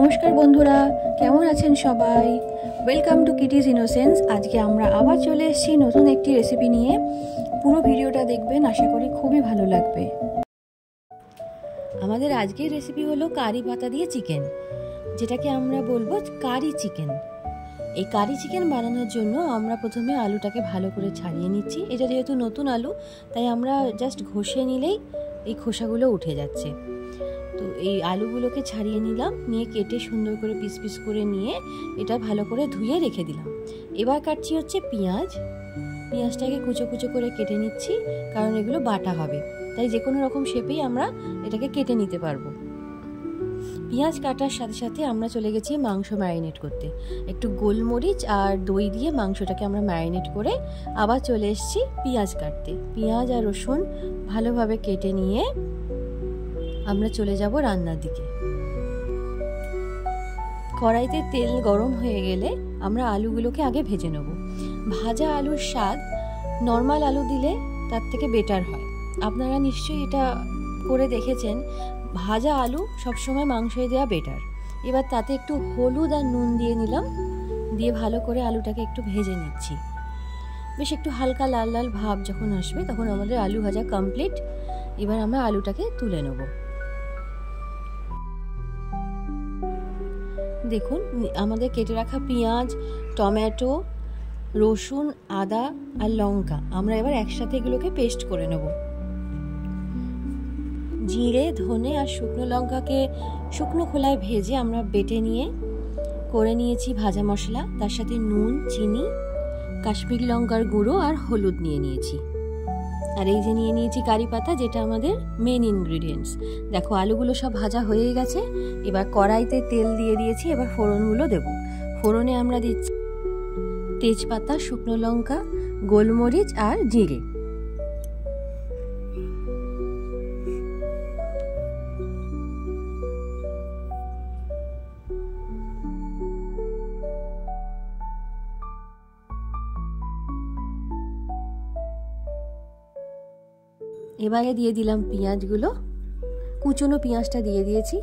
নমস্কার বন্ধুরা, কেমন আছেন সবাই? Welcome to Kitty's Innocence. আজকে আমরা আবার চলে এসেছি নতুন একটি রেসিপি নিয়ে। পুরো ভিডিওটা দেখবেন, আশা করি খুবই ভালো লাগবে। আমাদের আজকের রেসিপি হলো কারি পাতা দিয়ে চিকেন, যেটাকে আমরা বলবো কারি চিকেন। এই কারি চিকেন বানানোর জন্য আমরা প্রথমে আলুটাকে ভালো করে ছাড়িয়ে নিচ্ছি। এটা যেহেতু নতুন আলু, তাই আমরা জাস্ট ঘষে নিলেই এই খোসাগুলো উঠে যাচ্ছে। তো এই আলুগুলোকে ছাড়িয়ে নিলাম, নিয়ে কেটে সুন্দর করে পিস পিস করে নিয়ে এটা ভালো করে ধুয়ে রেখে দিলাম। এবার কাটছি হচ্ছে পেঁয়াজটাকে কুচো কুচো করে কেটে নিচ্ছি, কারণ এগুলো বাটা হবে, তাই যে কোনো রকম শেপেই আমরা এটাকে কেটে নিতে পারবো। পেঁয়াজ কাটার সাথে সাথে আমরা চলে গেছি মাংস ম্যারিনেট করতে। একটু গোলমরিচ আর দই দিয়ে মাংসটাকে আমরা ম্যারিনেট করে আবার চলে এসেছি পেঁয়াজ কাটতে। পেঁয়াজ আর রসুন ভালোভাবে কেটে নিয়ে আমরা চলে যাব রান্নার দিকে। কড়াইতে তেল গরম হয়ে গেলে আমরা আলুগুলোকে আগে ভেজে নেব। ভাজা আলুর স্বাদ নর্মাল আলু দিলে তার থেকে বেটার হয়। আপনারা নিশ্চয়ই এটা করে দেখেছেন। ভাজা আলু সবসময় মাংসে দেওয়া বেটার। এবার তাতে একটু হলুদ আর নুন দিয়ে নিলাম, দিয়ে ভালো করে আলুটাকে একটু ভেজে নিচ্ছি। বেশ একটু হালকা লাল লাল ভাব যখন আসবে তখন আমাদের আলু ভাজা কমপ্লিট। এবার আমরা আলুটাকে তুলে নেব। দেখুন, আমাদের কেটে রাখা পেঁয়াজ, টমেটো, রসুন, আদা আর লঙ্কা আমরা এবার একসাথে এগুলোকে পেস্ট করে নেব। জিরে, ধনে আর শুকনো লঙ্কাকে শুকনো খোলায় ভেজে আমরা বেটে নিয়ে করে নিয়েছি ভাজা মশলা। তার সাথে নুন, চিনি, কাশ্মীরি লঙ্কার গুঁড়ো আর হলুদ নিয়ে নিয়েছি। আর এই যে নিয়ে নিয়েছি কারি পাতা, যেটা আমাদের মেন ইনগ্রিডিয়েন্টস। দেখো, আলুগুলো সব ভাজা হয়ে গেছে। এবার কড়াইতে তেল দিয়ে দিয়েছি। এবার ফোড়নগুলো দেব। ফোড়নে আমরা দিচ্ছি তেজপাতা, শুকনো লঙ্কা, গোলমরিচ আর জিরে। এবারে দিয়ে দিলাম পেঁয়াজগুলো, কুচনো পেঁয়াজটা দিয়ে দিয়েছি।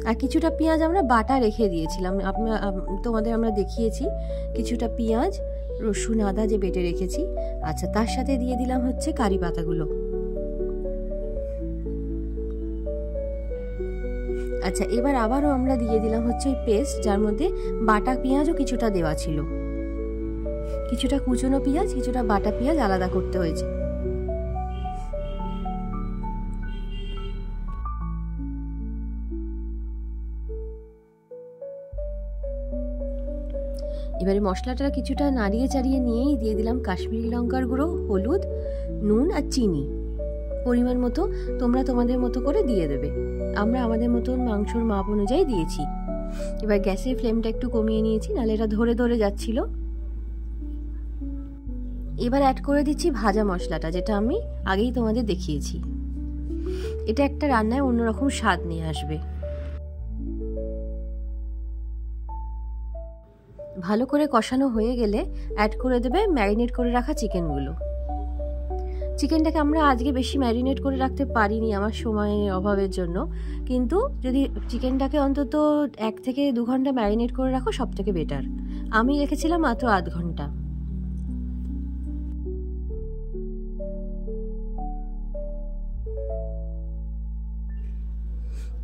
আর কিছুটা পেঁয়াজ আমরা বাটা রেখে দিয়েছিলাম, তোমাদের আমরা দেখিয়েছি। কিছুটা পেঁয়াজ, রসুন, আদা যে বেটে রেখেছি। আচ্ছা, তার সাথে দিয়ে দিলাম হচ্ছে কারি পাতাগুলো। আচ্ছা, এবার আবারও আমরা দিয়ে দিলাম হচ্ছে ওই পেস্ট, যার মধ্যে বাটা পেঁয়াজও কিছুটা দেওয়া ছিল। কিছুটা কুচনো পেঁয়াজ, কিছুটা বাটা পেঁয়াজ আলাদা করতে হয়েছে। এবারে মশলাটা কিছুটা নাড়িয়ে চাড়িয়ে নিয়েই দিয়ে দিলাম কাশ্মীরি লঙ্কার গুঁড়ো, হলুদ, নুন আর চিনি পরিমাণ মতো। তোমরা তোমাদের মতো করে দিয়ে দেবে। আমরা আমাদের মতন মাংসর মাপ অনুযায়ী দিয়েছি। এবার গ্যাসের ফ্লেমটা একটু কমিয়ে নিয়েছি, নাহলে এটা ধরে ধরে যাচ্ছিল। এবার অ্যাড করে দিচ্ছি ভাজা মশলাটা, যেটা আমি আগেই তোমাদের দেখিয়েছি। এটা একটা রান্নায় অন্যরকম স্বাদ নিয়ে আসবে। ভালো করে কষানো হয়ে গেলে অ্যাড করে দেবে ম্যারিনেট করে রাখা চিকেনগুলো। চিকেনটাকে আমরা আজকে বেশি ম্যারিনেট করে রাখতে পারিনি আমার সময়ের অভাবের জন্য, কিন্তু যদি চিকেনটাকে অন্তত 1 থেকে 2 ঘন্টা ম্যারিনেট করে রাখো সব থেকে বেটার। আমি রেখেছিলাম মাত্র আধ ঘন্টা।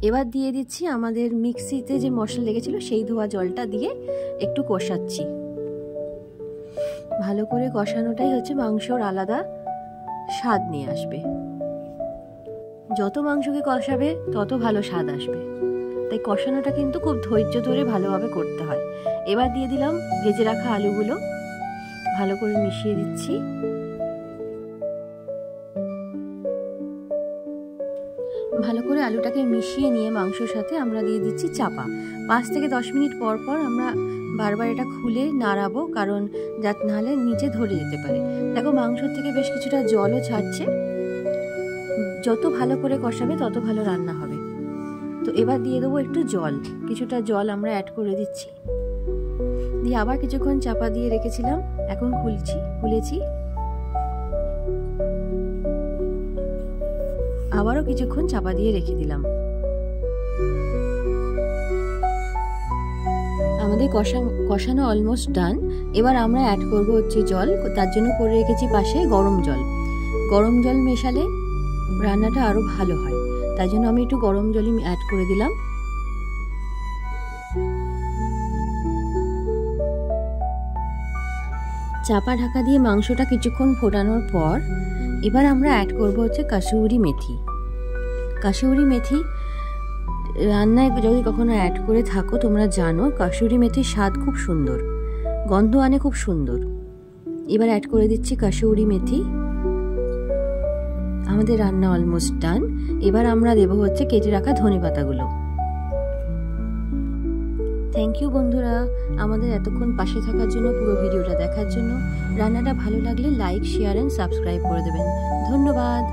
এবার দিয়ে দিচ্ছি আমাদের মিক্সিতে যে মশলা লেগেছিল সেই ধোয়া জলটা দিয়ে একটু কষাচ্ছি। ভালো করে কষানোটাই হচ্ছে মাংসর আলাদা স্বাদ নিয়ে আসবে। যত মাংসকে কষাবে তত ভালো স্বাদ আসবে, তাই কষানোটা কিন্তু খুব ধৈর্য ধরে ভালোভাবে করতে হয়। এবার দিয়ে দিলাম ভেজে রাখা আলুগুলো, ভালো করে মিশিয়ে দিচ্ছি। ভালো করে আলুটাকে মিশিয়ে নিয়ে মাংসর সাথে আমরা দিয়ে দিচ্ছি চাপা। 5 থেকে 10 মিনিট পর পর আমরা বারবার এটা খুলে নাড়াবো, কারণ নাহলে নিচে ধরে যেতে পারে। দেখো, মাংসর থেকে বেশ কিছুটা জলও ছাড়ছে। যত ভালো করে কষাবে তত ভালো রান্না হবে। তো এবার দিয়ে দেবো একটু জল। কিছুটা জল আমরা অ্যাড করে দিচ্ছি, দিয়ে আবার কিছুক্ষণ চাপা দিয়ে রেখেছিলাম। এখন খুলেছি। আবারও কিছুক্ষণ চাপা দিয়ে রেখে দিলাম। আমাদের কষানো অলমোস্ট ডান। এবার আমরা অ্যাড করব হচ্ছে জল। তার জন্য করে রেখেছি পাশে গরম জল। গরম জল মেশালে রান্নাটা আরও ভালো হয়, তাই জন্য আমি একটু গরম জলই অ্যাড করে দিলাম। চাপা ঢাকা দিয়ে মাংসটা কিছুক্ষণ ফোটানোর পর এবার আমরা অ্যাড করব হচ্ছে কাসুরি মেথি। কাসুরি মেথি রান্নায় যদি কখনো অ্যাড করে থাকো তোমরা জানো, কাসুরি মেথির স্বাদ খুব সুন্দর, গন্ধ আনে খুব সুন্দর। এবার অ্যাড করে দিচ্ছি কাসুরি মেথি। আমাদের রান্না অলমোস্ট ডান। এবার আমরা দেবো হচ্ছে কেটে রাখা ধনেপাতাগুলো। থ্যাংক ইউ বন্ধুরা, আমাদের এতক্ষণ পাশে থাকার জন্য, পুরো ভিডিওটা দেখার জন্য। রান্নাটা ভালো লাগলে লাইক, শেয়ার অ্যান্ড সাবস্ক্রাইব করে দেবেন। ধন্যবাদ।